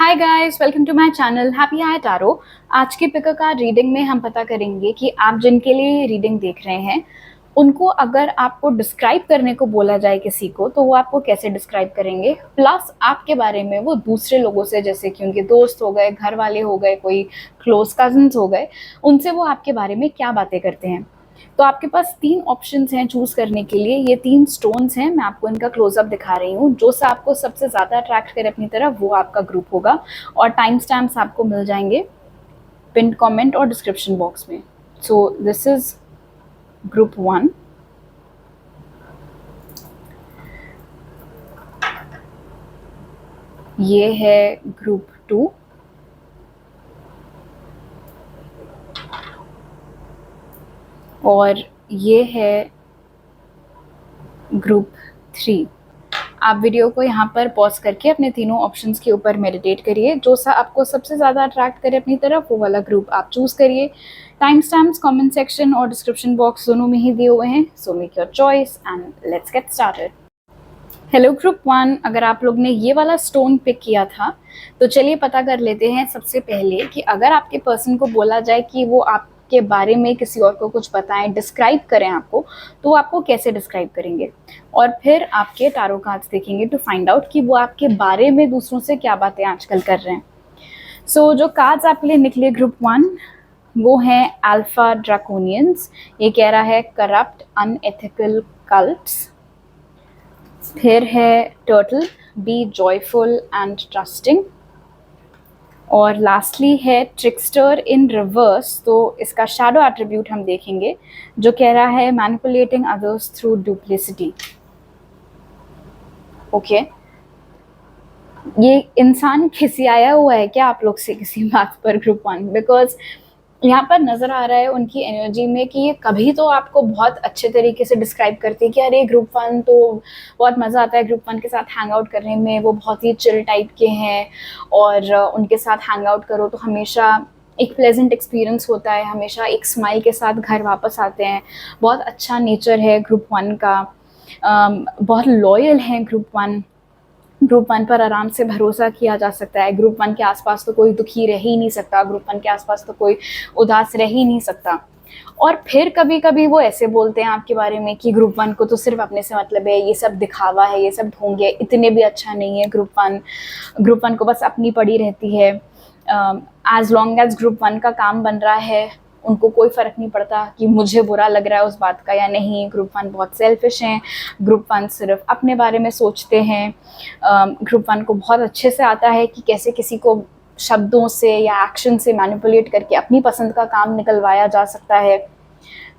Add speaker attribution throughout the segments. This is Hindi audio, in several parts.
Speaker 1: Hi guys, welcome to my channel happy I tarot. आज की पिक अ कार्ड रीडिंग में हम पता करेंगे कि आप जिनके लिए ये रीडिंग देख रहे हैं उनको अगर आपको डिस्क्राइब करने को बोला जाए किसी को तो वो आपको कैसे डिस्क्राइब करेंगे, प्लस आपके बारे में वो दूसरे लोगों से, जैसे कि उनके दोस्त हो गए, घर वाले हो गए, कोई क्लोज कजन्स हो गए, उनसे वो आपके बारे में क्या बातें करते हैं। तो आपके पास 3 ऑप्शंस हैं चूज करने के लिए। ये 3 स्टोन्स हैं, मैं आपको इनका क्लोजअप दिखा रही हूँ। जो सा आपको सबसे ज़्यादा अट्रैक्ट करे अपनी तरफ वो आपका ग्रुप होगा और टाइम स्टैम्प्स आपको मिल जाएंगे पिन कमेंट और डिस्क्रिप्शन बॉक्स में। सो दिस इज ग्रुप 1, ये है ग्रुप 2, और ये है ग्रुप 3। आप वीडियो को यहाँ पर पॉज करके अपने तीनों ऑप्शंस के ऊपर मेडिटेट करिए। जो सा आपको सबसे ज़्यादा अट्रैक्ट करे अपनी तरफ वो वाला ग्रुप आप चूज करिए। टाइम स्टैम्प्स कमेंट सेक्शन और डिस्क्रिप्शन बॉक्स दोनों में ही दिए हुए हैं। So make your choice and let's get started. Hello group 1, अगर आप लोग ने ये वाला स्टोन पिक किया था तो चलिए पता कर लेते हैं सबसे पहले कि अगर आपके पर्सन को बोला जाए कि वो आपके बारे में किसी और को कुछ बताएं, डिस्क्राइब करें आपको, तो वो आपको कैसे डिस्क्राइब करेंगे। और फिर आपके टारो कार्ड्स देखेंगे टू फाइंड आउट कि वो आपके बारे में दूसरों से क्या बातें आजकल कर रहे हैं। सो जो कार्ड्स आपके लिए निकले ग्रुप 1 वो हैं अल्फा ड्रैकोनियंस। ये कह रहा है करप्ट अनएथिकल कल्ट्स। फिर है turtle, be joyful and trusting. और लास्टली है ट्रिकस्टर इन रिवर्स। तो इसका शैडो एट्रीब्यूट हम देखेंगे जो कह रहा है manipulating others through duplicity. Okay, ये इंसान खिसियाया हुआ है क्या आप लोग से किसी बात पर ग्रुप 1? बिकॉज यहाँ पर नजर आ रहा है उनकी एनर्जी में कि ये कभी तो आपको बहुत अच्छे तरीके से डिस्क्राइब करते हैं कि अरे ग्रुप 1 तो बहुत मज़ा आता है ग्रुप 1 के साथ हैंग आउट करने में, वो बहुत ही चिल टाइप के हैं और उनके साथ हैंग आउट करो तो हमेशा एक प्लेजेंट एक्सपीरियंस होता है, हमेशा एक स्माइल के साथ घर वापस आते हैं। बहुत अच्छा नेचर है ग्रुप 1 का, बहुत लॉयल है ग्रुप 1। ग्रुप 1 पर आराम से भरोसा किया जा सकता है। ग्रुप 1 के आसपास तो कोई दुखी रह ही नहीं सकता, ग्रुप 1 के आसपास तो कोई उदास रह ही नहीं सकता। और फिर कभी कभी वो ऐसे बोलते हैं आपके बारे में कि ग्रुप 1 को तो सिर्फ अपने से मतलब है, ये सब दिखावा है, ये सब ढोंग है, इतने भी अच्छा नहीं है ग्रुप 1। ग्रुप 1 को बस अपनी पड़ी रहती है। एज लॉन्ग एज ग्रुप 1 का काम बन रहा है उनको कोई फ़र्क नहीं पड़ता कि मुझे बुरा लग रहा है उस बात का या नहीं। ग्रुप 1 बहुत सेल्फिश हैं, ग्रुप 1 सिर्फ अपने बारे में सोचते हैं। ग्रुप 1 को बहुत अच्छे से आता है कि कैसे किसी को शब्दों से या एक्शन से मैनिपुलेट करके अपनी पसंद का काम निकलवाया जा सकता है।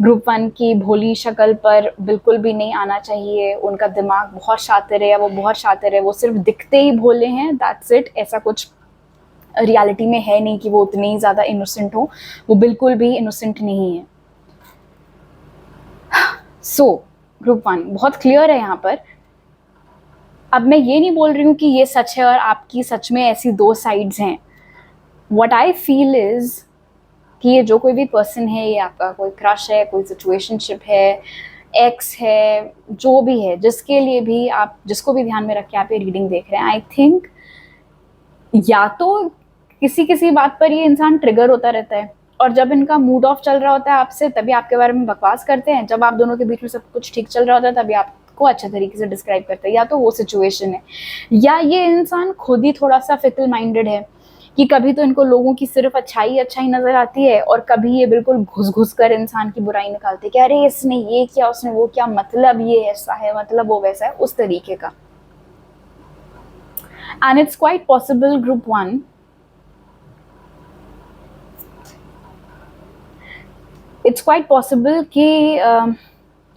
Speaker 1: ग्रुप 1 की भोली शक्ल पर बिल्कुल भी नहीं आना चाहिए। उनका दिमाग बहुत शातिर है या वो बहुत शातिर है, वो सिर्फ दिखते ही भोले हैं, दैट्स इट। ऐसा कुछ रियलिटी में है नहीं कि वो उतने ही ज़्यादा इनोसेंट हो, वो बिल्कुल भी इनोसेंट नहीं है। सो ग्रुप 1 बहुत क्लियर है यहाँ पर। अब मैं ये नहीं बोल रही हूँ कि ये सच है और आपकी सच में ऐसी 2 साइड्स हैं। व्हाट आई फील इज कि ये जो कोई भी पर्सन है, ये आपका कोई क्रश है, कोई सिचुएशनशिप है, एक्स है, जो भी है, जिसके लिए भी आप, जिसको भी ध्यान में रख के आप ये रीडिंग देख रहे हैं, आई थिंक या तो किसी किसी बात पर ये इंसान ट्रिगर होता रहता है और जब इनका मूड ऑफ चल रहा होता है आपसे तभी आपके बारे में बकवास करते हैं। जब आप दोनों के बीच में सब कुछ ठीक चल रहा होता है तभी आपको अच्छे तरीके से डिस्क्राइब करते हैं। या तो वो सिचुएशन है या ये इंसान खुद ही थोड़ा सा फिकल माइंडेड है कि कभी तो इनको लोगों की सिर्फ अच्छाई अच्छाई नजर आती है और कभी ये बिल्कुल घुस घुस कर इंसान की बुराई निकालते कि अरे इसने ये किया, उसने वो किया, मतलब ये ऐसा है, मतलब वो वैसा है, उस तरीके का। And it's quite possible group 1, it's quite possible कि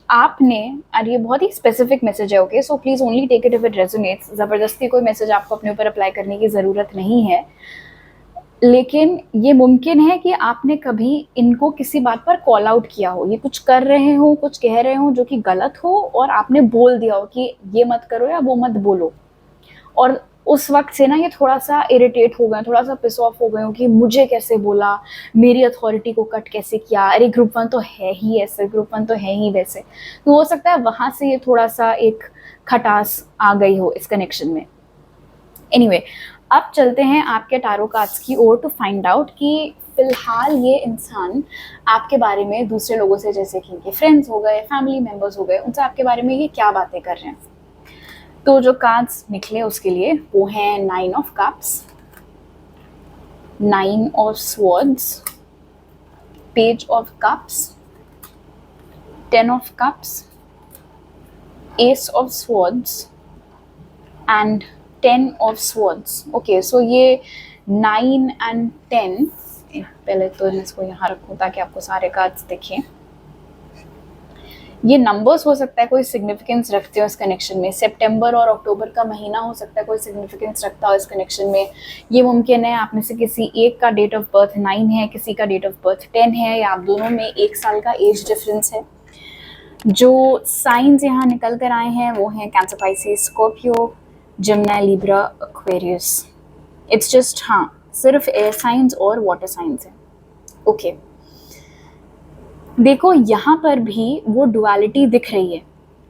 Speaker 1: आपने, और ये बहुत ही स्पेसिफिक मैसेज है, okay, so please only take it if it resonates. ज़बरदस्ती कोई मैसेज आपको अपने ऊपर अप्लाई करने की ज़रूरत नहीं है। लेकिन ये मुमकिन है कि आपने कभी इनको किसी बात पर कॉल आउट किया हो, ये कुछ कर रहे हो, कुछ कह रहे हो जो कि गलत हो और आपने बोल दिया हो कि ये मत करो या वो मत बोलो। और उस वक्त से ना ये थोड़ा सा इरिटेट हो गए, थोड़ा सा पिस ऑफ हो गए हो कि मुझे कैसे बोला, मेरी अथॉरिटी को कट कैसे किया, अरे ग्रुप 1 तो है ही ऐसे, ग्रुप 1 तो है ही वैसे। तो हो सकता है वहाँ से ये थोड़ा सा एक खटास आ गई हो इस कनेक्शन में। एनीवे, अब चलते हैं आपके टारो कार्ड्स की ओर टू फाइंड आउट कि फिलहाल ये इंसान आपके बारे में दूसरे लोगों से, जैसे कि इनके फ्रेंड्स हो गए, फैमिली मेम्बर्स हो गए, उनसे आपके बारे में ये क्या बातें कर रहे हैं। तो जो कार्ड्स निकले उसके लिए वो हैं 9 of cups, 9 of swords, page of cups, 10 of cups, ace of swords and 10 of swords. Okay, so ये 9 एंड 10, पहले तो इसको यहाँ रखूँ ताकि आपको सारे कार्ड्स दिखें। ये नंबर्स हो सकता है कोई सिग्निफिकेंस रखते हो इस कनेक्शन में। सितंबर और अक्टूबर का महीना हो सकता है कोई सिग्निफिकेंस रखता हो इस कनेक्शन में। ये मुमकिन है आप में से किसी एक का डेट ऑफ बर्थ 9 है, किसी का डेट ऑफ बर्थ 10 है, या आप दोनों में 1 साल का एज डिफरेंस है। जो साइंस यहाँ निकल कर आए हैं वो हैं cancer, Pisces, Scorpio, Gemini, Libra, Aquarius. It's just, हाँ, सिर्फ एयर साइंस और वाटर साइंस है। ओके, देखो यहाँ पर भी वो डुअलिटी दिख रही है।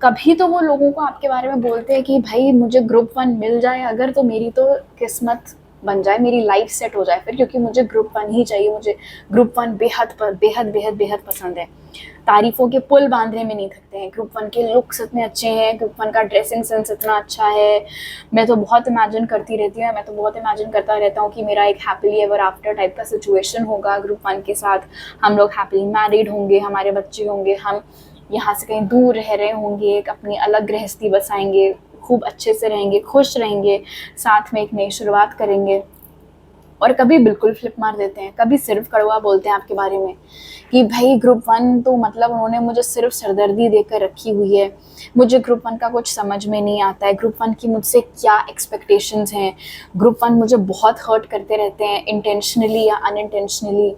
Speaker 1: कभी तो वो लोगों को आपके बारे में बोलते हैं कि भाई मुझे ग्रुप 1 मिल जाए अगर, तो मेरी तो किस्मत बन जाए, मेरी लाइफ सेट हो जाए फिर, क्योंकि मुझे ग्रुप 1 ही चाहिए, मुझे ग्रुप 1 बेहद बेहद बेहद बेहद पसंद है। तारीफों के पुल बांधने में नहीं थकते हैं। ग्रुप 1 के लुक्स इतने अच्छे हैं, ग्रुप 1 का ड्रेसिंग सेंस इतना अच्छा है। मैं तो बहुत इमेजिन करती रहती हूँ, मैं तो बहुत इमेजिन करता रहता हूँ कि मेरा एक हैप्पीली एवर आफ्टर टाइप का सिचुएशन होगा ग्रुप 1 के साथ। हम लोग हैप्पीली मैरिड होंगे, हमारे बच्चे होंगे, हम यहाँ से कहीं दूर रह रहे होंगे, एक अपनी अलग गृहस्थी बसाएंगे, खूब अच्छे से रहेंगे, खुश रहेंगे, साथ में एक नई शुरुआत करेंगे। और कभी बिल्कुल फ्लिप मार देते हैं, कभी सिर्फ कड़वा बोलते हैं आपके बारे में कि भाई ग्रुप 1 तो मतलब उन्होंने मुझे सिर्फ सरदर्दी देकर रखी हुई है, मुझे ग्रुप 1 का कुछ समझ में नहीं आता है, ग्रुप 1 की मुझसे क्या एक्सपेक्टेशंस हैं, ग्रुप 1 मुझे बहुत हर्ट करते रहते हैं इंटेंशनली या अनइंटेंशनली,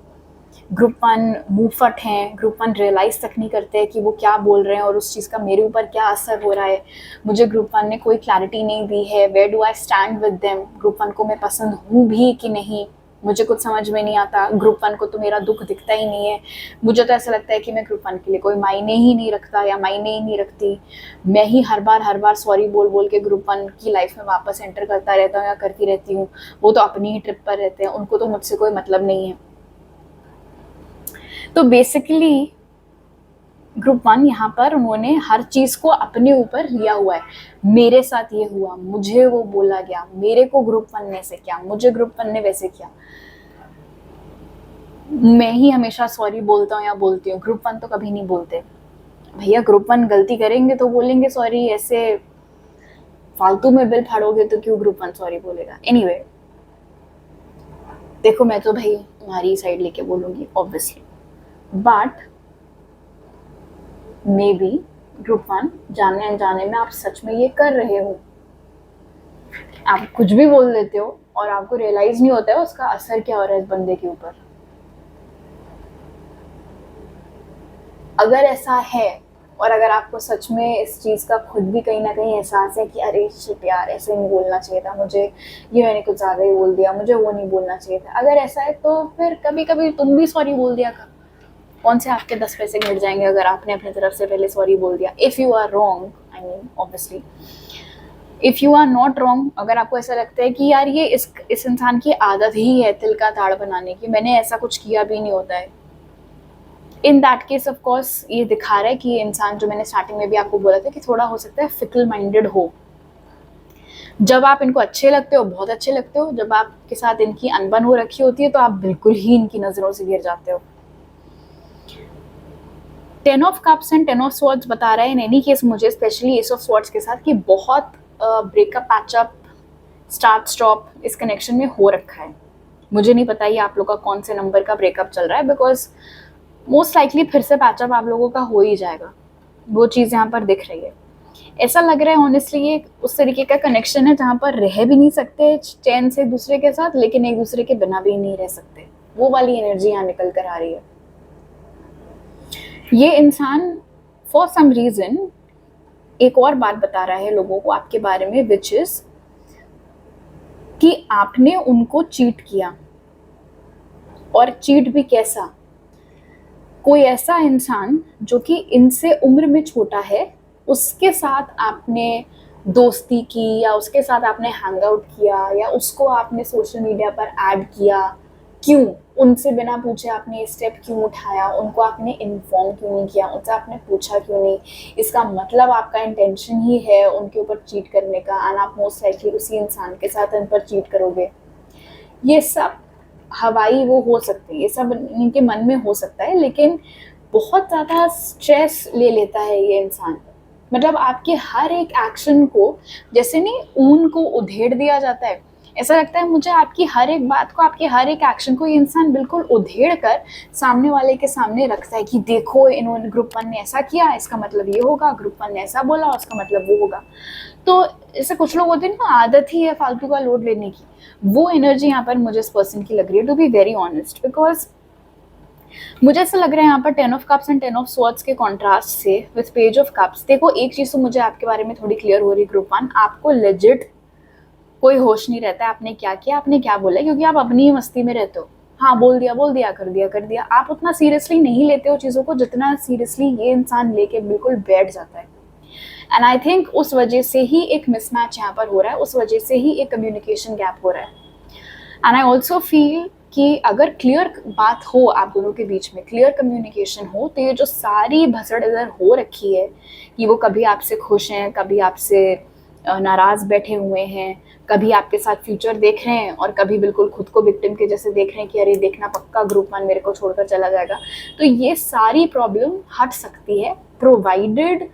Speaker 1: ग्रुप 1 मुंहफट हैं, ग्रुप 1 रियलाइज़ तक नहीं करते कि वो क्या बोल रहे हैं और उस चीज़ का मेरे ऊपर क्या असर हो रहा है। मुझे ग्रुप 1 ने कोई क्लैरिटी नहीं दी है, where do I stand with them, group 1 को मैं पसंद हूँ भी कि नहीं, मुझे कुछ समझ में नहीं आता। ग्रुप 1 को तो मेरा दुख दिखता ही नहीं है, मुझे तो ऐसा लगता है कि मैं ग्रुप 1 के लिए कोई मायने ही नहीं रखता या मायने ही नहीं रखती। मैं ही हर बार सॉरी बोल बोल के ग्रुप 1 की लाइफ में वापस एंटर करता रहता हूँ या करती रहती हूँ। वो तो अपनी ही ट्रिप पर रहते हैं, उनको तो मुझसे कोई मतलब नहीं है। तो बेसिकली ग्रुप 1 यहाँ पर उन्होंने हर चीज़ को अपने ऊपर लिया हुआ है। मेरे साथ ये हुआ, मुझे वो बोला गया, मेरे को ग्रुप 1 ने ऐसे किया, मुझे ग्रुप 1 ने वैसे किया, मैं ही हमेशा सॉरी बोलता हूँ या बोलती हूँ, ग्रुप 1 तो कभी नहीं बोलते। भैया ग्रुप 1 गलती करेंगे तो बोलेंगे सॉरी, ऐसे फालतू में बिल फाड़ोगे तो क्यों ग्रुप 1 सॉरी बोलेगा। एनीवे, देखो मैं तो भाई तुम्हारी साइड लेके बोलूँगी obviously, but may be group 1 जाने अनजाने में आप सच में ये कर रहे हो, आप कुछ भी बोल देते हो और आपको रियलाइज नहीं होता है उसका असर क्या हो रहा है इस बंदे के ऊपर। अगर ऐसा है और अगर आपको सच में इस चीज़ का खुद भी कहीं ना कहीं एहसास है कि अरे शिट यार ऐसे नहीं बोलना चाहिए था, मुझे ये मैंने कुछ ज़्यादा ही बोल दिया, मुझे वो नहीं बोलना चाहिए था, अगर ऐसा है तो फिर कभी कभी तुम भी सॉरी बोल दिया कर। कौन से आपके 10 पैसे घट जाएंगे अगर आपने अपनी तरफ से पहले सॉरी बोल दिया। If you are wrong, I mean obviously if you are not wrong, अगर आपको ऐसा लगता है कि यार ये इस इंसान की आदत ही है तिल का ताड़ बनाने की, मैंने ऐसा कुछ किया भी नहीं होता है, in that case of course ये दिखा रहा है कि ये इंसान, जो मैंने स्टार्टिंग में भी आपको बोला था कि थोड़ा हो सकता है फिकल माइंडेड हो। जब आप इनको अच्छे लगते हो, बहुत अच्छे लगते हो, जब आपके साथ इनकी अनबन हो रखी होती है तो आप बिल्कुल ही इनकी नज़रों से गिर जाते हो। 10 of cups and 10 of swords बता रहा है इन एनी केस मुझे, स्पेशली एस ऑफ स्वॉर्ड्स के साथ, कि बहुत ब्रेकअप, पैचअप, स्टार्ट स्टॉप इस कनेक्शन में हो रखा है। मुझे नहीं पता ये आप लोग का कौन से नंबर का ब्रेकअप चल रहा है, बिकॉज मोस्ट लाइकली फिर से पैचअप आप लोगों का हो ही जाएगा, वो चीज़ यहाँ पर दिख रही है। ऐसा लग रहा है ऑनेस्टली ये उस तरीके का कनेक्शन है जहाँ पर रह भी नहीं सकते चैन से दूसरे के साथ, लेकिन एक दूसरे के बिना भी नहीं रह सकते, वो वाली एनर्जी यहाँ निकल कर आ रही है। ये इंसान फॉर सम रीज़न एक और बात बता रहा है लोगों को आपके बारे में, विच इज़ कि आपने उनको चीट किया, और चीट भी कैसा। कोई ऐसा इंसान जो कि इनसे उम्र में छोटा है, उसके साथ आपने दोस्ती की, या उसके साथ आपने हैंग आउट किया, या उसको आपने सोशल मीडिया पर ऐड किया, क्यों? उनसे बिना पूछे आपने ये स्टेप क्यों उठाया? उनको आपने इन्फॉर्म क्यों नहीं किया? उनसे आपने पूछा क्यों नहीं? इसका मतलब आपका इंटेंशन ही है उनके ऊपर चीट करने का, एंड आप मोस्ट लाइकली उसी इंसान के साथ उन पर चीट करोगे। ये सब हवाई वो हो सकती है, ये सब इनके मन में हो सकता है, लेकिन बहुत ज़्यादा स्ट्रेस ले लेता है ये इंसान। मतलब आपके हर एक एक्शन को, जैसे नहीं ऊन को उधेड़ दिया जाता है, ऐसा लगता है मुझे आपकी हर एक बात को, आपके हर एक एक्शन को ये इंसान बिल्कुल उधेड़ कर सामने वाले के सामने रखता है कि देखो इन्होंने ग्रुप 1 ने ऐसा किया, इसका मतलब ये होगा, ग्रुप 1 ने ऐसा बोला, उसका मतलब वो होगा। तो ऐसे कुछ लोग होते हैं ना, आदत ही है फालतू का लोड लेने की, वो एनर्जी यहाँ पर मुझे इस पर्सन की लग रही है, to be very honest. Because मुझे ऐसा लग रहा है यहाँ पर 10 of cups and 10 of swords के कॉन्ट्रास्ट से विथ पेज ऑफ कप्स, देखो एक चीज़ तो मुझे आपके बारे में थोड़ी क्लियर हो रही है ग्रुप 1, आपको लेजिट कोई होश नहीं रहता है आपने क्या किया, आपने क्या बोला, क्योंकि आप अपनी ही मस्ती में रहते हो। हाँ, बोल दिया, कर दिया। आप उतना सीरियसली नहीं लेते हो चीज़ों को जितना सीरियसली ये इंसान लेके बिल्कुल बैठ जाता है। एंड आई थिंक उस वजह से ही एक मिसमैच यहाँ पर हो रहा है, उस वजह से ही एक कम्युनिकेशन गैप हो रहा है। एंड आई ऑल्सो फील कि अगर क्लियर बात हो आप दोनों के बीच में, क्लियर कम्युनिकेशन हो, तो ये जो सारी भसड़ इधर हो रखी है कि वो कभी आपसे खुश हैं, कभी आपसे नाराज़ बैठे हुए हैं, कभी आपके साथ फ्यूचर देख रहे हैं और कभी बिल्कुल खुद को विक्टिम के जैसे देख रहे हैं कि अरे देखना पक्का ग्रुप 1 मेरे को छोड़कर चला जाएगा। तो ये सारी प्रॉब्लम हट सकती है प्रोवाइडेड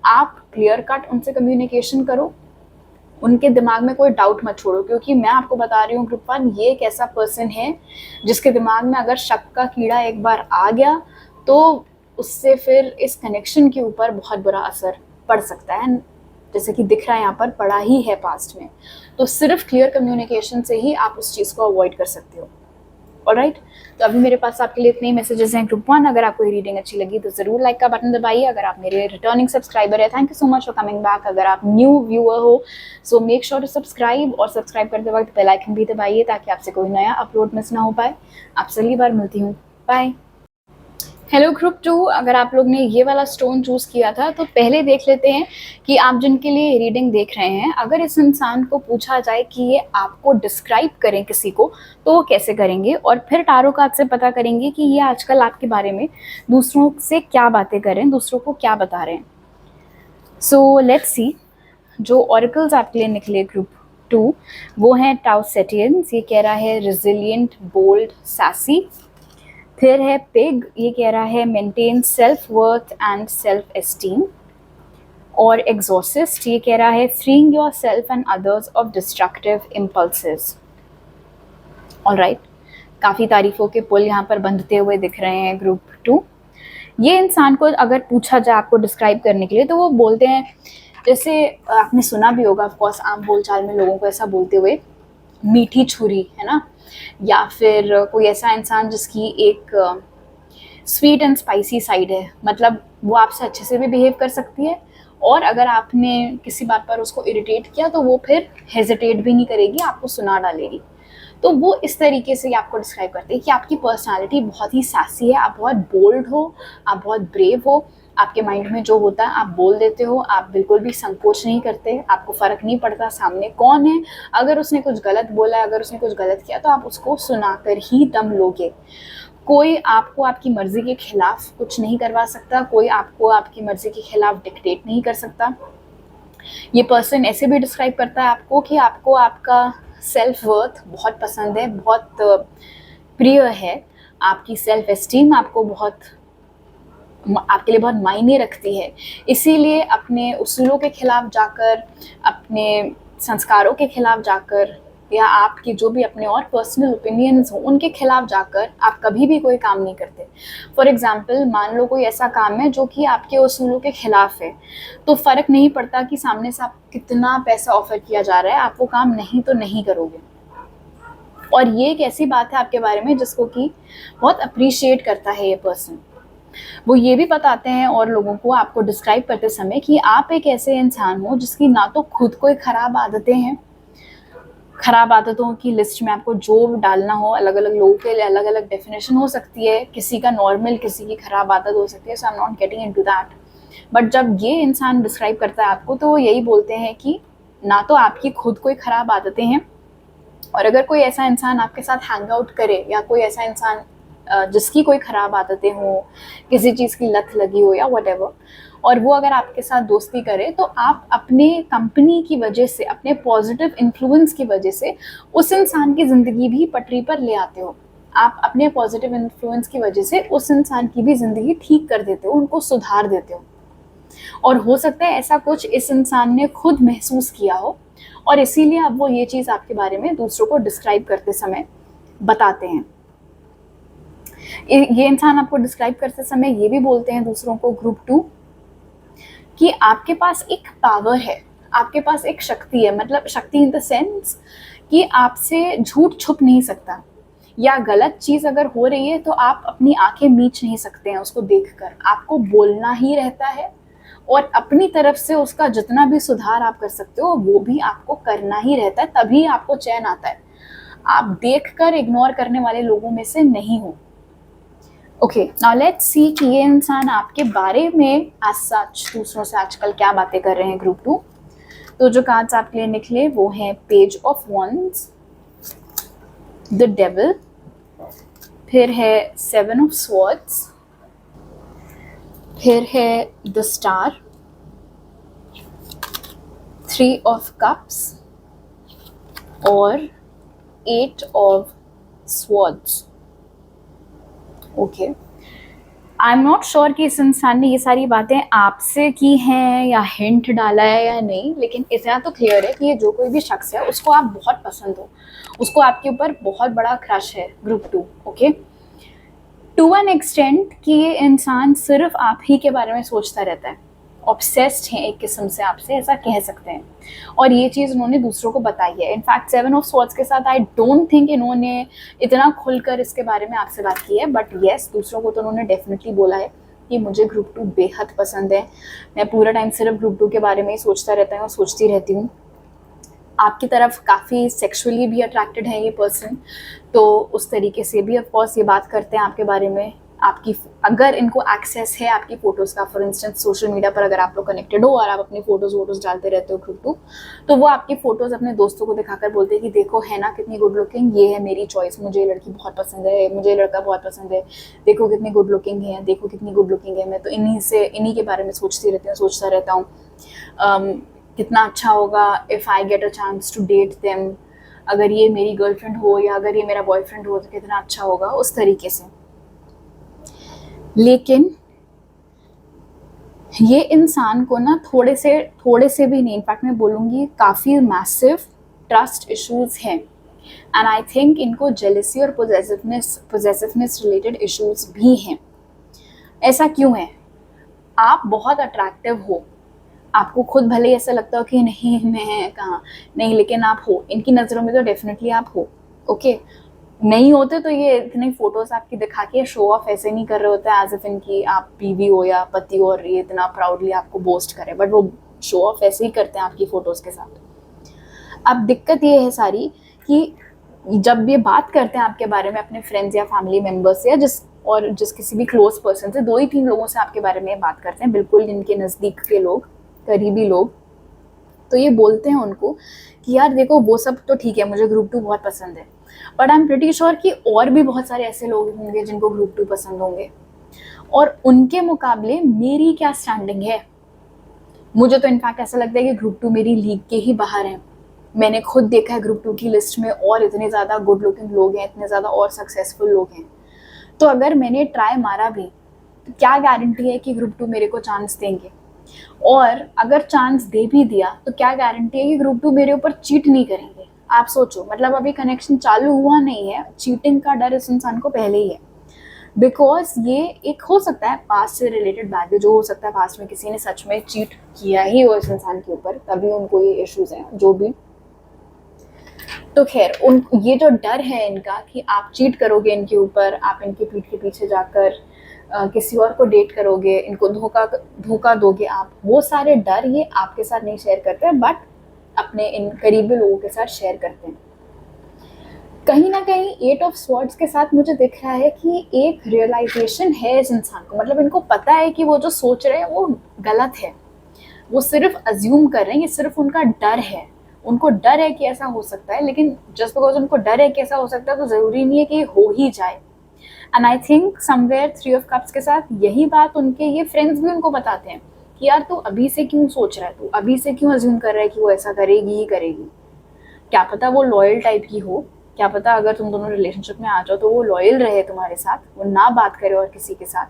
Speaker 1: आप क्लियर कट उनसे कम्युनिकेशन करो, उनके दिमाग में कोई डाउट मत छोड़ो। क्योंकि मैं आपको बता रही हूँ ग्रुप 1 ये एक ऐसा पर्सन है जिसके दिमाग में अगर शक का कीड़ा एक बार आ गया तो उससे फिर इस कनेक्शन के ऊपर बहुत बुरा असर पड़ सकता है, जैसे कि दिख रहा है यहाँ पर पड़ा ही है पास्ट में। तो सिर्फ क्लियर कम्युनिकेशन से ही आप उस चीज़ को अवॉइड कर सकते हो। ऑलराइट, तो अभी मेरे पास आपके लिए इतने ही मैसेजेस हैं ग्रुप 1। अगर आपको ये रीडिंग अच्छी लगी तो ज़रूर लाइक का बटन दबाइए। अगर आप मेरे रिटर्निंग सब्सक्राइबर है, thank you so much for coming back. अगर आप न्यू व्यूअर हो so make sure to subscribe, और सब्सक्राइब करते वक्त बेल आइकन भी दबाइए ताकि आपसे कोई नया अपलोड मिस ना हो पाए। आपसे अगली बार मिलती हूँ, बाय। हेलो ग्रुप 2, अगर आप लोग ने ये वाला स्टोन चूज़ किया था तो पहले देख लेते हैं कि आप जिनके लिए रीडिंग देख रहे हैं, अगर इस इंसान को पूछा जाए कि ये आपको डिस्क्राइब करें किसी को तो वो कैसे करेंगे, और फिर टारो कार्ड से पता करेंगे कि ये आजकल आपके बारे में दूसरों से क्या बातें करें, दूसरों को क्या बता रहे हैं। सो लेट्स सी जो ऑरिकल्स आपके लिए निकले ग्रुप 2 वो हैं टाउ सेटियंस, ये कह रहा है रिजिलियंट, बोल्ड, सैसी। फिर है पिग, ये कह रहा है maintain self worth and self esteem. और एग्जॉसिस्ट, ये कह रहा है freeing your self and others of destructive impulses. Alright, काफ़ी तारीफों के पुल यहाँ पर बंधते हुए दिख रहे हैं ग्रुप 2। ये इंसान को अगर पूछा जाए आपको डिस्क्राइब करने के लिए तो वो बोलते हैं, जैसे आपने सुना भी होगा ऑफकोर्स आम बोलचाल में लोगों को ऐसा बोलते हुए, मीठी छुरी, है ना, या फिर कोई ऐसा इंसान जिसकी एक स्वीट एंड स्पाइसी साइड है। मतलब वो आपसे अच्छे से भी बिहेव कर सकती है, और अगर आपने किसी बात पर उसको इरिटेट किया तो वो फिर हेजिटेट भी नहीं करेगी, आपको सुना डालेगी। तो वो इस तरीके से आपको डिस्क्राइब करते हैं कि आपकी पर्सनालिटी बहुत ही सासी है, आप बहुत बोल्ड हो, आप बहुत ब्रेव हो, आपके माइंड में जो होता है आप बोल देते हो, आप बिल्कुल भी संकोच नहीं करते, आपको फ़र्क नहीं पड़ता सामने कौन है, अगर उसने कुछ गलत बोला, अगर उसने कुछ गलत किया तो आप उसको सुनाकर ही दम लोगे। कोई आपको आपकी मर्ज़ी के खिलाफ कुछ नहीं करवा सकता, कोई आपको आपकी मर्ज़ी के खिलाफ डिक्टेट नहीं कर सकता। ये पर्सन ऐसे भी डिस्क्राइब करता है आपको कि आपको आपका सेल्फ वर्थ बहुत पसंद है, बहुत प्रिय है, आपकी सेल्फ एस्टीम आपको बहुत, आपके लिए बहुत मायने रखती है। इसीलिए अपने उसूलों के खिलाफ जाकर, अपने संस्कारों के खिलाफ जाकर, या आपकी जो भी अपने और पर्सनल ओपिनियंस हो उनके खिलाफ जाकर आप कभी भी कोई काम नहीं करते। फॉर एग्जांपल, मान लो कोई ऐसा काम है जो कि आपके उसूलों के खिलाफ है, तो फ़र्क नहीं पड़ता कि सामने से आप कितना पैसा ऑफर किया जा रहा है, आप वो काम नहीं तो नहीं करोगे। और ये एक ऐसी बात है आपके बारे में जिसको कि बहुत अप्रिशिएट करता है ये पर्सन। वो ये भी बताते हैं और लोगों को, आपको डिस्क्राइब करते समय, कि आप एक ऐसे इंसान हो जिसकी ना तो खुद कोई ख़राब आदतें हैं, ख़राब आदतों की लिस्ट में आपको जो डालना हो, अलग अलग लोगों के लिए अलग अलग डेफिनेशन हो सकती है, किसी का नॉर्मल, किसी की ख़राब आदत हो सकती है, so I am not getting into that. But जब ये इंसान डिस्क्राइब करता है आपको तो वो यही बोलते हैं कि ना तो आपकी खुद कोई ख़राब आदतें हैं, और अगर कोई ऐसा इंसान आपके साथ हैंग आउट करे या कोई ऐसा इंसान जिसकी कोई ख़राब आदतें हो, किसी चीज़ की लत लगी हो या व्हाटएवर, और वो अगर आपके साथ दोस्ती करे तो आप अपने कंपनी की वजह से, अपने पॉजिटिव इन्फ्लुएंस की वजह से उस इंसान की ज़िंदगी भी पटरी पर ले आते हो। आप अपने पॉजिटिव इन्फ्लुएंस की वजह से उस इंसान की भी ज़िंदगी ठीक कर देते हो, उनको सुधार देते हो। और हो सकता है ऐसा कुछ इस इंसान ने खुद महसूस किया हो, और इसीलिए अब वो ये चीज़ आपके बारे में दूसरों को डिस्क्राइब करते समय बताते हैं। ये इंसान आपको डिस्क्राइब करते समय ये भी बोलते हैं दूसरों को, ग्रुप 2, कि आपके पास एक पावर है, आपके पास एक शक्ति है, मतलब शक्ति इन द सेंस कि आपसे झूठ छुप नहीं सकता, या गलत चीज़ अगर हो रही है तो आप अपनी आंखें मीच नहीं सकते हैं उसको देखकर, आपको बोलना ही रहता है, और अपनी तरफ से उसका जितना भी सुधार आप कर सकते हो वो भी आपको करना ही रहता है, तभी आपको चैन आता है। आप देखकर इग्नोर करने वाले लोगों में से नहीं हो। ओके, नाउ लेट्स सी कि ये इंसान आपके बारे में एज सच दूसरों से आजकल क्या बातें कर रहे हैं, ग्रुप 2। तो जो कार्ड्स आपके लिए निकले वो हैं page of wands, the devil, फिर है 7 ऑफ स्वॉर्ड्स, फिर है द स्टार, 3 ऑफ कप्स और 8 of swords. Okay, I am not sure कि इस इंसान ने ये सारी बातें आपसे की हैं या हिंट डाला है या नहीं, लेकिन इतना तो क्लियर है कि ये जो कोई भी शख्स है उसको आप बहुत पसंद हो, उसको आपके ऊपर बहुत बड़ा क्रश है, group 2। Okay, to an extent कि ये इंसान सिर्फ आप ही के बारे में सोचता रहता है, ऑब्सेस्ड है एक किस्म से आपसे, ऐसा कह सकते हैं, और ये चीज़ उन्होंने दूसरों को बताई है। इनफैक्ट 7 ऑफ स्वॉर्ड्स के साथ आई डोंट थिंक इन्होंने इतना खुलकर इसके बारे में आपसे बात की है, बट येस दूसरों को तो उन्होंने डेफिनेटली बोला है कि मुझे ग्रुप 2 बेहद पसंद है, मैं पूरा टाइम सिर्फ ग्रुप 2 के बारे में ही सोचता रहता हूँ, सोचती रहती हूँ। आपकी तरफ काफ़ी सेक्सुअली भी अट्रैक्टेड है ये पर्सन, तो उस तरीके से भी ऑफ कोर्स ये बात करते हैं आपके बारे में। आपकी अगर इनको एक्सेस है आपकी फ़ोटोज़ का, फॉर इंस्टेंस सोशल मीडिया पर अगर आप लोग कनेक्टेड हो और आप अपनी फ़ोटोज़ डालते रहते हो ग्रुप 2, तो वो आपकी फ़ोटोज़ अपने दोस्तों को दिखाकर बोलते हैं कि देखो है ना कितनी गुड लुकिंग, ये है मेरी चॉइस, मुझे ये लड़की बहुत पसंद है, मुझे लड़का बहुत पसंद है, देखो कितनी गुड लुकिंग है, देखो कितनी गुड लुकिंग है, मैं तो इन्हीं के बारे में सोचती रहती हूँ, सोचता रहता हूँ, कितना अच्छा होगा if I get a chance to date them, अगर ये मेरी गर्लफ्रेंड हो या अगर ये मेरा बॉयफ्रेंड हो तो कितना अच्छा होगा, उस तरीके से। लेकिन ये इंसान को ना थोड़े से भी नहीं, इनफैक्ट मैं बोलूँगी काफ़ी मैसिव ट्रस्ट इश्यूज़ हैं, एंड आई थिंक इनको जेलसी और पोजेसिवनेस रिलेटेड इश्यूज़ भी हैं। ऐसा क्यों है? आप बहुत अट्रैक्टिव हो, आपको खुद भले ऐसा लगता हो कि नहीं मैं कहाँ नहीं, लेकिन आप हो, इनकी नज़रों में तो डेफिनेटली आप हो। ओके, नहीं होते तो ये इतनी फ़ोटोज़ आपकी दिखा के शो ऑफ ऐसे नहीं कर रहे होते एज इफ इनकी आप बीवी हो या पति हो और ये इतना प्राउडली आपको बोस्ट करें, बट वो शो ऑफ ऐसे ही करते हैं आपकी फ़ोटोज़ के साथ। अब दिक्कत ये है सारी कि जब ये बात करते हैं आपके बारे में अपने फ्रेंड्स या फैमिली मेम्बर्स या जिस किसी भी क्लोज पर्सन से, 2 ही 3 लोगों से आपके बारे में बात करते हैं, बिल्कुल जिनके नज़दीक के लोग, करीबी लोग, तो ये बोलते हैं उनको कि यार देखो वो सब तो ठीक है, मुझे ग्रुप 2 बहुत पसंद है, but I am pretty sure कि और भी बहुत सारे ऐसे लोग होंगे जिनको ग्रुप 2 पसंद होंगे, और उनके मुकाबले मेरी क्या स्टैंडिंग है। मुझे तो इनफैक्ट ऐसा लगता है कि ग्रुप 2 मेरी लीग के ही बाहर है। मैंने खुद देखा है ग्रुप 2 की लिस्ट में और इतने ज़्यादा गुड लुकिंग लोग हैं, इतने ज़्यादा और सक्सेसफुल लोग हैं, तो अगर मैंने ट्राई मारा भी तो क्या गारंटी है कि ग्रुप 2 मेरे को चांस देंगे, और अगर चांस दे भी दिया तो क्या गारंटी है कि ग्रुप 2 मेरे ऊपर चीट नहीं करेंगे। आप सोचो, मतलब अभी कनेक्शन चालू हुआ नहीं है, चीटिंग का डर इस इंसान को पहले ही है, बिकॉज ये एक हो सकता है पास्ट से रिलेटेड बैगेज, जो हो सकता है पास्ट में किसी ने सच में चीट किया ही हो इस इंसान के ऊपर, तभी उनको ये इश्यूज हैं जो भी। तो खैर ये जो डर है इनका कि आप चीट करोगे इनके ऊपर, आप इनके पीठ के पीछे जाकर किसी और को डेट करोगे, इनको धोखा दोगे आप, वो सारे डर ये आपके साथ नहीं शेयर करते हैं, बट अपने इन करीबी लोगों के साथ शेयर करते हैं। कहीं ना कहीं 8 ऑफ स्वॉर्ड्स के साथ मुझे दिख रहा है कि एक रियलाइजेशन है इस इंसान को, मतलब इनको पता है कि वो जो सोच रहे हैं वो गलत है, वो सिर्फ अज्यूम कर रहे हैं, ये सिर्फ उनका डर है, उनको डर है कि ऐसा हो सकता है, लेकिन जस्ट बिकॉज उनको डर है कि ऐसा हो सकता है तो ज़रूरी नहीं है कि हो ही जाए। And I think somewhere 3 of cups के साथ यही बात उनके ये फ्रेंड्स भी उनको बताते हैं कि यार तू अभी से क्यों सोच रहा है, तू अभी से क्यों अज्यूम कर रहा है कि वो ऐसा करेगी ही करेगी, क्या पता वो लॉयल टाइप की हो, क्या पता अगर तुम दोनों रिलेशनशिप में आ जाओ तो वो लॉयल रहे तुम्हारे साथ, वो ना बात करे और किसी के साथ।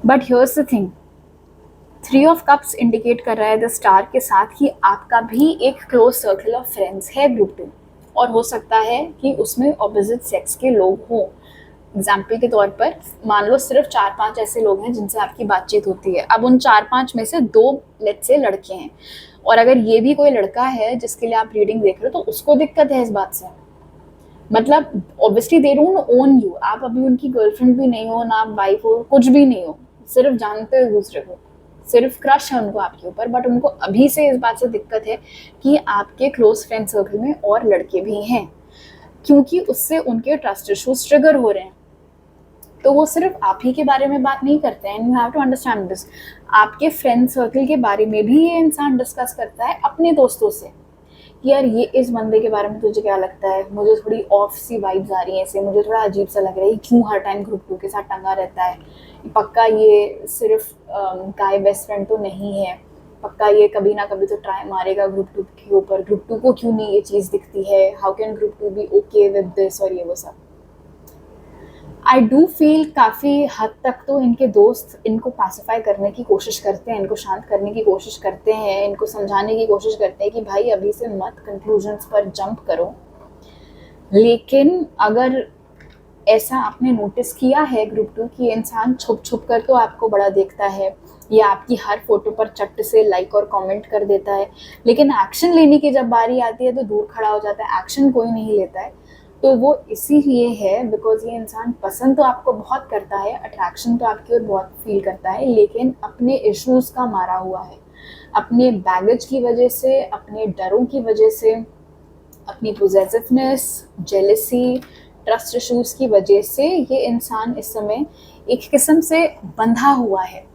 Speaker 1: But here's the thing, 3 of cups indicate कर रहा है द स्टार के साथ कि आपका भी एक क्लोज सर्कल ऑफ फ्रेंड्स है ग्रुप 2, और हो सकता है कि उसमें ऑपोजिट सेक्स के लोग हों। एग्जाम्पल के तौर पर मान लो सिर्फ 4-5 ऐसे लोग हैं जिनसे आपकी बातचीत होती है, अब उन 4-5 में से 2 लेट्स से लड़के हैं, और अगर ये भी कोई लड़का है जिसके लिए आप रीडिंग देख रहे हो तो उसको दिक्कत है इस बात से, मतलब obviously they don't own you, आप अभी उनकी गर्लफ्रेंड भी नहीं हो, ना आप वाइफ हो, कुछ भी नहीं हो, सिर्फ जानते हो दूसरे को, सिर्फ क्रश है उनको आपके ऊपर, बट उनको अभी से इस बात से दिक्कत है कि आपके क्लोज फ्रेंड सर्कल में और लड़के भी हैं, क्योंकि उससे उनके ट्रस्ट इश्यूज ट्रिगर हो रहे हैं। तो वो सिर्फ आप ही के बारे में बात नहीं करते हैं, and you have to understand this, आपके फ्रेंड सर्कल के बारे में भी ये इंसान डिस्कस करता है अपने दोस्तों से कि यार ये इस बंदे के बारे में तुझे क्या लगता है, मुझे थोड़ी ऑफ सी वाइब्स आ रही हैं इसे, मुझे थोड़ा अजीब सा लग रहा है, क्यों हर टाइम ग्रुप 2 के साथ टंगा रहता है, पक्का ये सिर्फ गाय बेस्ट फ्रेंड तो नहीं है, पक्का ये कभी ना कभी तो ट्राई मारेगा ग्रुप 2 के ऊपर, ग्रुप 2 को क्यों नहीं ये चीज़ दिखती है, how can group 2 be okay with this, और ये वो सब। आई डू फील काफ़ी हद तक तो इनके दोस्त इनको पैसिफाई करने की कोशिश करते हैं, इनको शांत करने की कोशिश करते हैं, इनको समझाने की कोशिश करते हैं कि भाई अभी से मत कंक्लूजन्स पर जंप करो। लेकिन अगर ऐसा आपने नोटिस किया है ग्रुप 2 की इंसान छुप छुप कर तो आपको बड़ा देखता है, या आपकी हर फोटो पर चट से लाइक और कमेंट कर देता है, लेकिन एक्शन लेने की जब बारी आती है तो दूर खड़ा हो जाता है, एक्शन कोई नहीं लेता है, तो वो इसीलिए है बिकॉज ये इंसान पसंद तो आपको बहुत करता है, अट्रैक्शन तो आपकी ओर बहुत फील करता है, लेकिन अपने इश्यूज का मारा हुआ है, अपने बैगेज की वजह से, अपने डरों की वजह से, अपनी पोजेसिवनेस, जेलसी, ट्रस्ट इश्यूज की वजह से ये इंसान इस समय एक किस्म से बंधा हुआ है,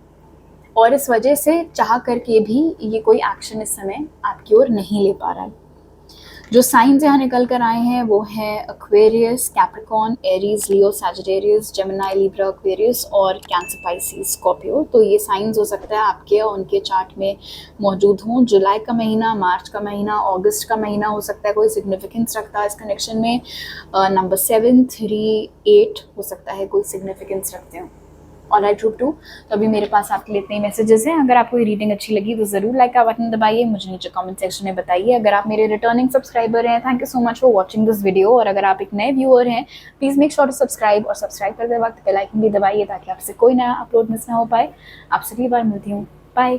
Speaker 1: और इस वजह से चाह करके भी ये कोई एक्शन इस समय आपकी ओर नहीं ले पा रहा है। जो साइंस यहाँ निकल कर आए हैं वो हैं एक्वेरियस, कैप्रिकॉर्न, एरीज, लियो, सैजिटेरियस, जेमिनी, लिब्रा, एक्वेरियस और कैंसर, पाइसिस, स्कॉर्पियो। तो ये साइंस हो सकता है आपके और उनके चार्ट में मौजूद हों। जुलाई का महीना, मार्च का महीना, अगस्त का महीना हो सकता है कोई सिग्निफिकेंस रखता है इस कनेक्शन में। नंबर 7, 3, 8 हो सकता है कोई सिग्निफिकेंस रखते हो। ऑलराइट ग्रुप 2, तो अभी मेरे पास आपके लिए इतने ही मैसेजेस हैं। अगर आपको ये रीडिंग अच्छी लगी तो ज़रूर लाइक का बटन दबाइए, मुझे नीचे कमेंट सेक्शन में बताइए। अगर आप मेरे रिटर्निंग सब्सक्राइबर हैं, thank you so much for watching this video. और अगर आप एक नए व्यूअर हैं, please make sure to subscribe, और सब्सक्राइब करते वक्त बेल आइकन भी दबाइए ताकि आपसे कोई नया अपलोड मिस ना हो पाए। आपसे अगली बार मिलती हूँ, बाय।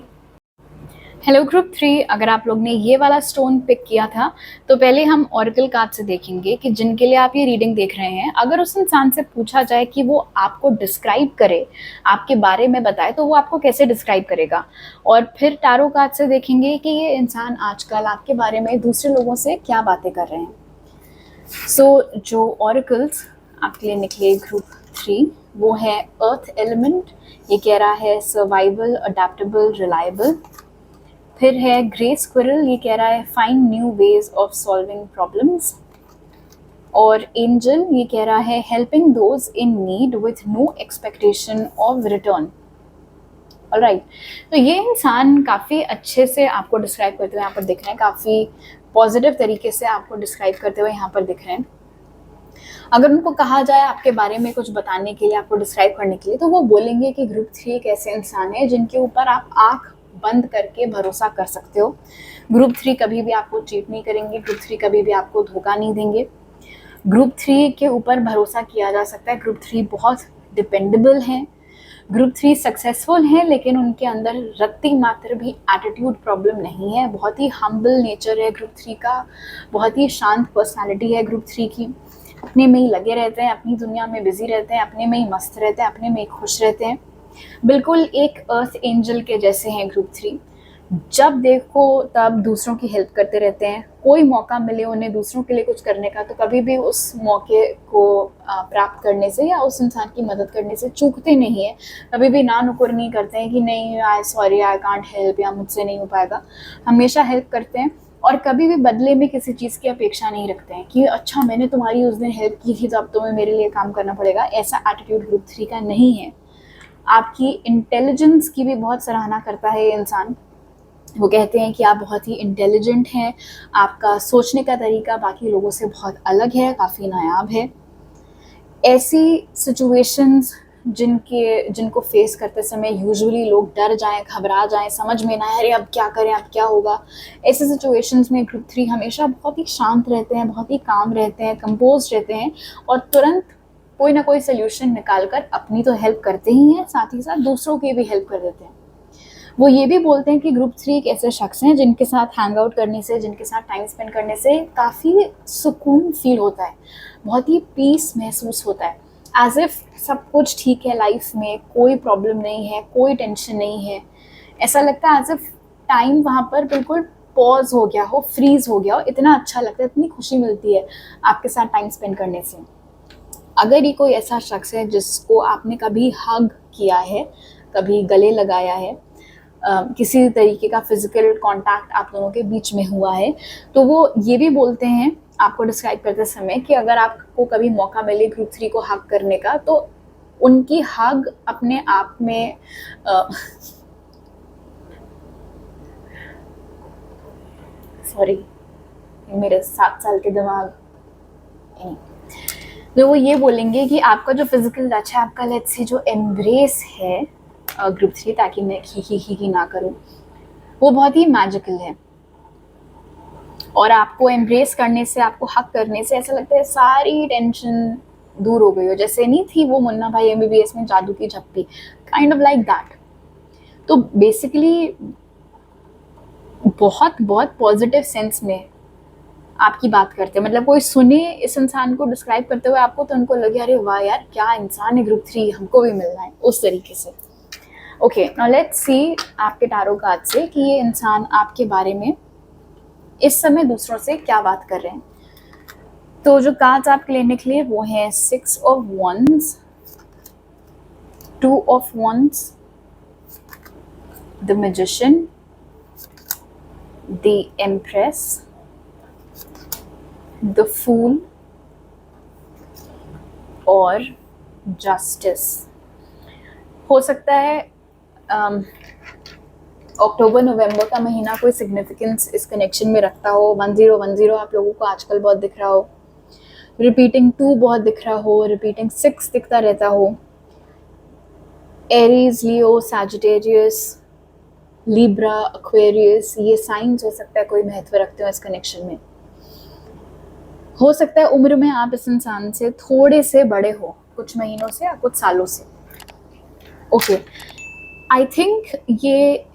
Speaker 1: हेलो ग्रुप 3, अगर आप लोग ने ये वाला स्टोन पिक किया था तो पहले हम ऑरेकल कार्ड से देखेंगे कि जिनके लिए आप ये रीडिंग देख रहे हैं, अगर उस इंसान से पूछा जाए कि वो आपको डिस्क्राइब करे, आपके बारे में बताए, तो वो आपको कैसे डिस्क्राइब करेगा। और फिर टैरो कार्ड से देखेंगे कि ये इंसान आजकल आपके बारे में दूसरे लोगों से क्या बातें कर रहे हैं। सो जो ऑरेकल्स आपके लिए निकले ग्रुप 3 वो है अर्थ एलिमेंट, ये कह रहा है सर्वाइवल, अडेप्टेबल, रिलायबल। फिर है ग्रे स्क्विरल, ये कह रहा है find new ways of solving problems. और एंजल, ये कह रहा है helping those in need with no expectation of return. Alright, तो ये इंसान काफ़ी अच्छे से आपको डिस्क्राइब करते हुए यहाँ पर दिख रहे हैं, काफ़ी पॉजिटिव तरीके से आपको डिस्क्राइब करते हुए यहाँ पर दिख रहे हैं। अगर उनको कहा जाए आपके बारे में कुछ बताने के लिए, आपको डिस्क्राइब करने के लिए, तो वो बोलेंगे कि ग्रुप 3 एक ऐसे इंसान है जिनके ऊपर आप आँख बंद करके भरोसा कर सकते हो। ग्रुप 3 कभी भी आपको चीट नहीं करेंगे, ग्रुप 3 कभी भी आपको धोखा नहीं देंगे, ग्रुप 3 के ऊपर भरोसा किया जा सकता है। ग्रुप 3 बहुत डिपेंडेबल हैं, ग्रुप 3 सक्सेसफुल हैं, लेकिन उनके अंदर रत्ती मात्र भी एटीट्यूड प्रॉब्लम नहीं है। बहुत ही हम्बल नेचर है ग्रुप 3 का, बहुत ही शांत पर्सनालिटी है ग्रुप 3 की। अपने में ही लगे रहते हैं, अपनी दुनिया में बिजी रहते हैं, अपने में ही मस्त रहते हैं, अपने में ही खुश रहते हैं। बिल्कुल एक अर्थ एंजल के जैसे हैं ग्रुप 3। जब देखो तब दूसरों की हेल्प करते रहते हैं, कोई मौका मिले उन्हें दूसरों के लिए कुछ करने का तो कभी भी उस मौके को प्राप्त करने से या उस इंसान की मदद करने से चूकते नहीं है। कभी भी ना नुकुर नहीं करते हैं कि नहीं आई सॉरी आई कांट हेल्प या मुझसे नहीं हो पाएगा, हमेशा हेल्प करते हैं। और कभी भी बदले में किसी चीज़ की अपेक्षा नहीं रखते हैं कि अच्छा मैंने तुम्हारी उस दिन हेल्प की थी तो अब तुम्हें मेरे लिए काम करना पड़ेगा। ऐसा एटीट्यूड ग्रुप 3 का नहीं है। आपकी इंटेलिजेंस की भी बहुत सराहना करता है ये इंसान। वो कहते हैं कि आप बहुत ही इंटेलिजेंट हैं, आपका सोचने का तरीका बाकी लोगों से बहुत अलग है, काफ़ी नायाब है। ऐसी सिचुएशंस जिनको फेस करते समय यूजुअली लोग डर जाएं, घबरा जाएं, समझ में ना आए अरे अब क्या करें, अब क्या होगा, ऐसे सिचुएशंस में ग्रुप 3 हमेशा बहुत ही शांत रहते हैं, बहुत ही काम रहते हैं, कंपोज रहते हैं और तुरंत कोई ना कोई सोल्यूशन निकाल कर अपनी तो हेल्प करते ही हैं, साथ ही साथ दूसरों की भी हेल्प कर देते हैं। वो ये भी बोलते हैं कि ग्रुप 3 एक ऐसे शख्स हैं जिनके साथ हैंग आउट करने से, जिनके साथ टाइम स्पेंड करने से काफ़ी सुकून फील होता है, बहुत ही पीस महसूस होता है, एज इफ सब कुछ ठीक है लाइफ में, कोई प्रॉब्लम नहीं है, कोई टेंशन नहीं है। ऐसा लगता है एज इफ टाइम वहाँ पर बिल्कुल पॉज हो गया हो, फ्रीज हो गया हो। इतना अच्छा लगता है, इतनी खुशी मिलती है आपके साथ टाइम स्पेंड करने से। अगर ये कोई ऐसा शख्स है जिसको आपने कभी हग किया है, कभी गले लगाया है, किसी तरीके का फिजिकल कांटेक्ट आप दोनों के बीच में हुआ है, तो वो ये भी बोलते हैं आपको डिस्क्राइब करते समय कि अगर आपको कभी मौका मिले ग्रुप 3 को हग करने का तो उनकी हग अपने आप में सॉरी मेरे 7 साल के दिमाग नहीं, तो वो ये बोलेंगे कि आपका जो फिजिकल टच है, आपका लेट्स से जो एम्ब्रेस है ग्रुप 3, ताकि मैं खी ना करूं, वो बहुत ही मैजिकल है। और आपको एम्ब्रेस करने से, आपको हक करने से ऐसा लगता है सारी टेंशन दूर हो गई हो, जैसे नहीं थी वो मुन्ना भाई एमबीबीएस में जादू की झप्पी, काइंड ऑफ लाइक दैट। तो बेसिकली बहुत बहुत पॉजिटिव सेंस में आपकी बात करते हैं, मतलब कोई सुने इस इंसान को डिस्क्राइब करते हुए आपको तो उनको लगे अरे वाह यार क्या इंसान है ग्रुप 3, हमको भी मिलना है, उस तरीके से। ओके, नाउ लेट्स सी आपके टैरो कार्ड से कि ये इंसान आपके बारे में इस समय दूसरों से क्या बात कर रहे हैं। तो जो कार्ड्स आपके लिए निकले वो हैं 6 of wands, 2 of wands, the magician, the empress, the fool और जस्टिस। हो सकता है अक्टूबर नवंबर का महीना कोई सिग्निफिकेंस इस कनेक्शन में रखता हो। 1010 आप लोगों को आजकल बहुत दिख रहा हो, रिपीटिंग 2 बहुत दिख रहा हो, रिपीटिंग 6 दिखता रहता हो। एरीज, लियो, सैजिटेरियस, लिब्रा, एक्वेरियस, ये साइंस हो सकता है कोई महत्व रखते हो इस कनेक्शन में। हो सकता है उम्र में आप इस इंसान से थोड़े से बड़े हो, कुछ महीनों से या कुछ सालों से। ओके, आई थिंक ये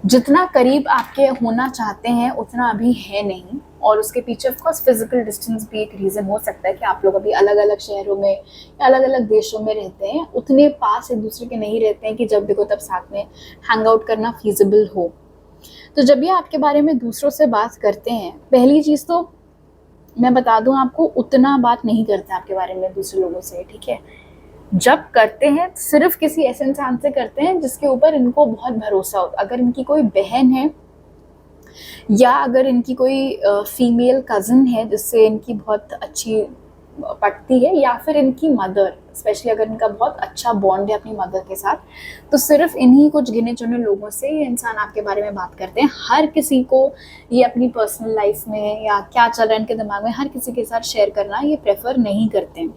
Speaker 1: जितना करीब आपके होना चाहते हैं उतना अभी है नहीं, और उसके पीछे ऑफ कोर्स फिजिकल डिस्टेंस भी एक रीज़न हो सकता है कि आप लोग अभी अलग अलग शहरों में या अलग अलग देशों में रहते हैं, उतने पास एक दूसरे के नहीं रहते हैं कि जब देखो तब साथ में हैंग आउट करना फीजिबल हो। तो जब ये आपके बारे में दूसरों से बात करते हैं, पहली चीज़ तो मैं बता दूं आपको, उतना बात नहीं करते आपके बारे में दूसरे लोगों से, ठीक है। जब करते हैं सिर्फ किसी ऐसे इंसान से करते हैं जिसके ऊपर इनको बहुत भरोसा हो। अगर इनकी कोई बहन है या अगर इनकी कोई फीमेल कज़न है जिससे इनकी बहुत अच्छी पटती है, या फिर इनकी मदर, स्पेशली अगर इनका बहुत अच्छा बॉन्ड है अपनी मदर के साथ, तो सिर्फ इन्हीं कुछ गिने चुने लोगों से ये इंसान आपके बारे में बात करते हैं। हर किसी को ये अपनी पर्सनल लाइफ में या क्या चल रहा है इनके दिमाग में हर किसी के साथ शेयर करना ये प्रेफर नहीं करते हैं।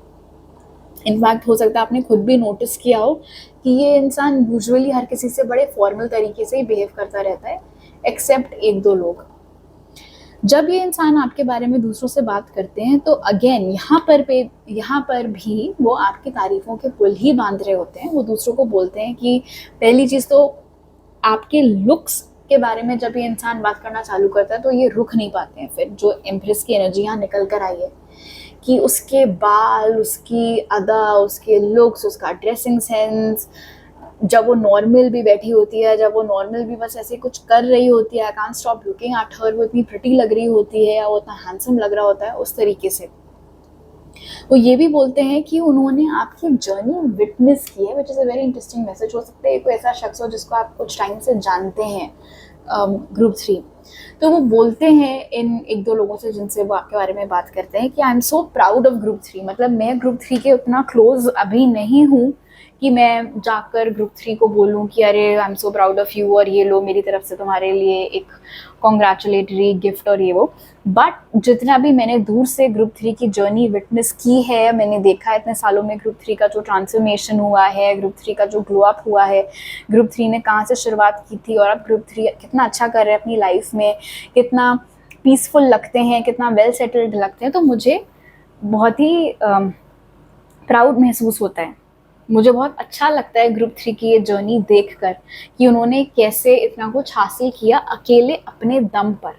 Speaker 1: इनफैक्ट हो सकता है आपने खुद भी नोटिस किया हो कि ये इंसान यूजुअली हर किसी से बड़े फॉर्मल तरीके से ही बिहेव करता रहता है, एक्सेप्ट 1-2 लोग। जब ये इंसान आपके बारे में दूसरों से बात करते हैं तो अगेन यहाँ पर भी वो आपकी तारीफ़ों के पुल ही बांध रहे होते हैं। वो दूसरों को बोलते हैं कि पहली चीज़ तो आपके लुक्स के बारे में जब ये इंसान बात करना चालू करता है तो ये रुक नहीं पाते हैं। फिर जो एम्प्रेस की एनर्जी यहाँ निकल कर आई है कि उसके बाल, उसकी अदा, उसके लुक्स, उसका ड्रेसिंग सेंस, जब वो नॉर्मल भी बैठी होती है, जब वो नॉर्मल भी बस ऐसे कुछ कर रही होती है, I can't stop looking at her, वो इतनी प्रिटी लग रही होती है या वो इतना हैंडसम लग रहा होता है, उस तरीके से। वो ये भी बोलते हैं कि उन्होंने आपकी जर्नी विटनेस की है, which is a very interesting message. हो सकता है कोई ऐसा शख्स हो जिसको आप कुछ टाइम से जानते हैं ग्रुप 3, तो वो बोलते हैं इन एक दो लोगों से जिनसे वो आपके बारे में बात करते हैं कि I am so proud of group 3। मतलब मैं ग्रुप 3 के उतना क्लोज अभी नहीं हूँ कि मैं जाकर ग्रुप 3 को बोलूँ कि अरे I am so proud of you और ये लो मेरी तरफ से तुम्हारे लिए एक कॉन्ग्रेचुलेटरी गिफ्ट और ये वो। बट जितना भी मैंने दूर से ग्रुप 3 की जर्नी विटनेस की है, मैंने देखा है इतने सालों में ग्रुप 3 का जो ट्रांसफॉर्मेशन हुआ है, ग्रुप 3 का जो ग्लो अप हुआ है, ग्रुप 3 ने कहाँ से शुरुआत की थी और अब ग्रुप 3 कितना अच्छा कर रहे हैं अपनी लाइफ में, कितना पीसफुल लगते हैं, कितना वेल सेटल्ड लगते हैं, तो मुझे बहुत ही प्राउड महसूस होता है। मुझे बहुत अच्छा लगता है ग्रुप 3 की ये जर्नी देखकर कि उन्होंने कैसे इतना कुछ हासिल किया अकेले अपने दम पर।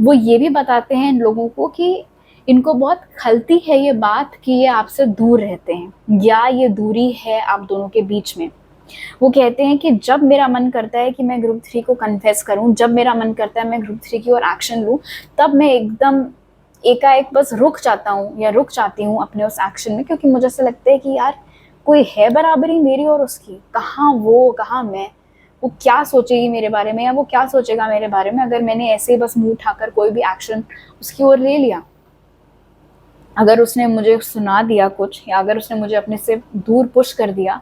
Speaker 1: वो ये भी बताते हैं इन लोगों को कि इनको बहुत खलती है ये बात कि ये आपसे दूर रहते हैं या ये दूरी है आप दोनों के बीच में। वो कहते हैं कि जब मेरा मन करता है कि मैं ग्रुप 3 को कन्फेस करूं, जब मेरा मन करता है मैं ग्रुप 3 की ओर एक्शन लूं, तब मैं एकदम एकाएक बस रुक जाता हूँ या रुक जाती हूँ अपने उस एक्शन में, क्योंकि मुझे ऐसा लगता है कि यार कोई है बराबरी मेरी और उसकी, कहाँ वो कहाँ मैं, वो क्या सोचेगी मेरे बारे में या वो क्या सोचेगा मेरे बारे में अगर मैंने ऐसे ही बस मुंह उठाकर कोई भी एक्शन उसकी ओर ले लिया। अगर उसने मुझे सुना दिया कुछ या अगर उसने मुझे अपने से दूर पुश कर दिया,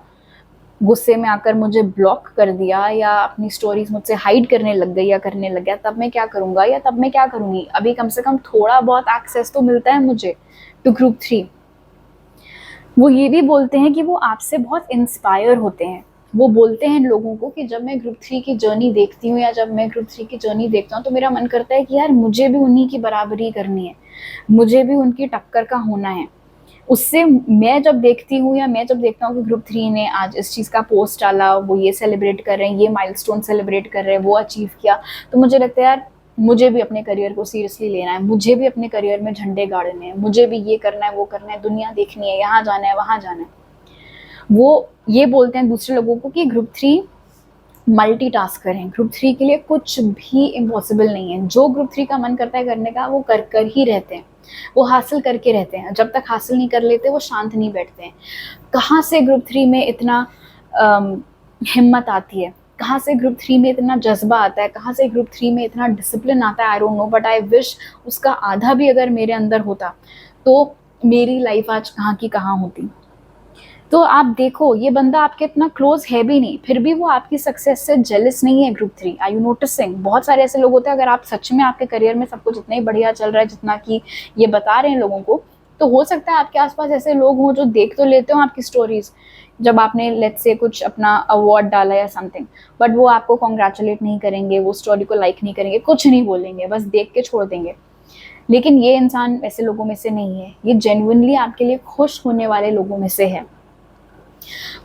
Speaker 1: गुस्से में आकर मुझे ब्लॉक कर दिया या अपनी स्टोरीज मुझसे हाइड करने लग गई या करने लग गया, तब मैं क्या करूँगा या तब मैं क्या करूँगी। अभी कम से कम थोड़ा बहुत एक्सेस तो मिलता है मुझे टू ग्रुप 3। वो ये भी बोलते हैं कि वो आपसे बहुत इंस्पायर होते हैं। वो बोलते हैं लोगों को कि जब मैं ग्रुप 3 की जर्नी देखती हूँ या जब मैं ग्रुप 3 की जर्नी देखता हूँ तो मेरा मन करता है कि यार मुझे भी उन्हीं की बराबरी करनी है, मुझे भी उनकी टक्कर का होना है। उससे मैं जब देखती हूँ या मैं जब देखता हूँ कि ग्रुप 3 ने आज इस चीज़ का पोस्ट डाला, वो ये सेलिब्रेट कर रहे हैं, ये माइलस्टोन सेलिब्रेट कर रहे हैं, वो अचीव किया, तो मुझे लगता है यार मुझे भी अपने करियर को सीरियसली लेना है, मुझे भी अपने करियर में झंडे गाड़ने हैं, मुझे भी ये करना है वो करना है, दुनिया देखनी है, यहाँ जाना है वहाँ जाना है। वो ये बोलते हैं दूसरे लोगों को कि ग्रुप 3 मल्टीटास्कर हैं, ग्रुप 3 के लिए कुछ भी इम्पॉसिबल नहीं है। जो ग्रुप 3 का मन करता है करने का वो कर ही रहते हैं, वो हासिल करके रहते हैं। जब तक हासिल नहीं कर लेते वो शांत नहीं बैठते हैं। कहाँ से ग्रुप 3 में इतना हिम्मत आती है, कहाँ से ग्रुप 3 में इतना जज्बा आता है, कहाँ से ग्रुप 3 में इतना डिसिप्लिन आता है, I don't know, but I wish उसका आधा भी अगर मेरे अंदर होता तो मेरी लाइफ आज कहाँ की कहाँ होती। तो आप देखो ये बंदा आपके इतना क्लोज है भी नहीं, फिर भी वो आपकी सक्सेस से जेलस नहीं है ग्रुप 3। Are you noticing? बहुत सारे ऐसे लोग होते हैं, अगर आप सच में आपके करियर में सब कुछ इतना ही बढ़िया चल रहा है जितना कि ये बता रहे हैं लोगों को, तो हो सकता है आपके आसपास ऐसे लोग हों जो देख तो लेते हो आपकी स्टोरीज जब आपने लेट्स से कुछ अपना अवार्ड डाला या समथिंग, बट वो आपको कॉन्ग्रेचुलेट नहीं करेंगे, वो स्टोरी को लाइक नहीं करेंगे, कुछ नहीं बोलेंगे, बस देख के छोड़ देंगे। लेकिन ये इंसान ऐसे लोगों में से नहीं है, ये जेन्युइनली आपके लिए खुश होने वाले लोगों में से है।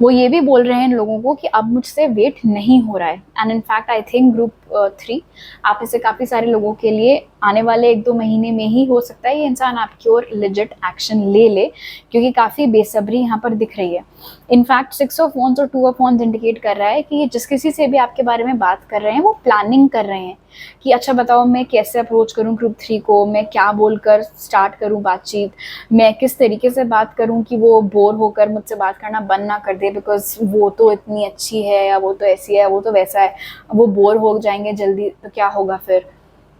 Speaker 1: वो ये भी बोल रहे हैं लोगों को कि अब मुझसे वेट नहीं हो रहा है। And in fact I think group 3 आप में से काफ़ी सारे लोगों के लिए आने वाले 1-2 महीने में ही हो सकता है ये इंसान आपकी ओर लेजिट एक्शन ले ले, क्योंकि काफ़ी बेसब्री यहाँ पर दिख रही है। इनफैक्ट 6 ऑफ वॉन्ड्स और 2 ऑफ वॉन्ड्स इंडिकेट कर रहा है कि ये जिस किसी से भी आपके बारे में बात कर रहे हैं वो प्लानिंग कर रहे हैं कि अच्छा बताओ मैं कैसे अप्रोच करूँ ग्रुप 3 को, मैं क्या बोलकर स्टार्ट करूँ बातचीत, मैं किस तरीके से बात करूँ कि वो बोर होकर मुझसे बात करना बंद ना कर दे, बिकॉज वो तो इतनी अच्छी है या वो तो ऐसी है, वो तो वैसा है, वो बोर हो जाएंगे जल्दी तो क्या होगा फिर।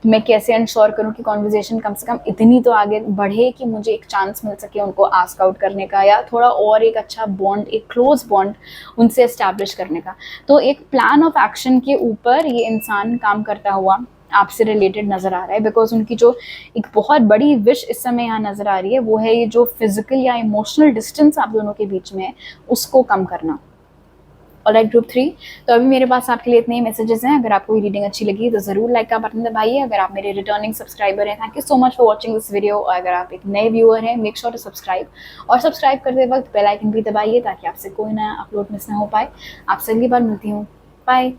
Speaker 1: मैं कैसे इंश्योर करूँ कि कॉन्वर्जेसन कम से कम इतनी तो आगे बढ़े कि मुझे एक चांस मिल सके उनको आस्क आउट करने का या थोड़ा और एक अच्छा बॉन्ड, एक क्लोज बॉन्ड उनसे एस्टैब्लिश करने का। तो एक प्लान ऑफ एक्शन के ऊपर ये इंसान काम करता हुआ आपसे रिलेटेड नज़र आ रहा है, बिकॉज उनकी जो एक बहुत बड़ी विश इस समय यहाँ नज़र आ रही है वो है ये जो फिजिकल या इमोशनल डिस्टेंस आप दोनों के बीच में है उसको कम करना। ऑलराइट ग्रुप 3, तो अभी मेरे पास आपके लिए इतने ही मैसेजेस हैं। अगर आपको ये रीडिंग अच्छी लगी तो ज़रूर लाइक का बटन दबाइए। अगर आप मेरे रिटर्निंग सब्सक्राइबर हैं, thank you so much for watching this video. और अगर आप एक नए व्यूअर हैं, मेक श्योर टू सब्सक्राइब, और सब्सक्राइब करते वक्त बेल आइकन भी दबाइए ताकि आपसे कोई नया अपलोड मिस ना हो पाए। आपसे अगली बार मिलती हूँ, बाय।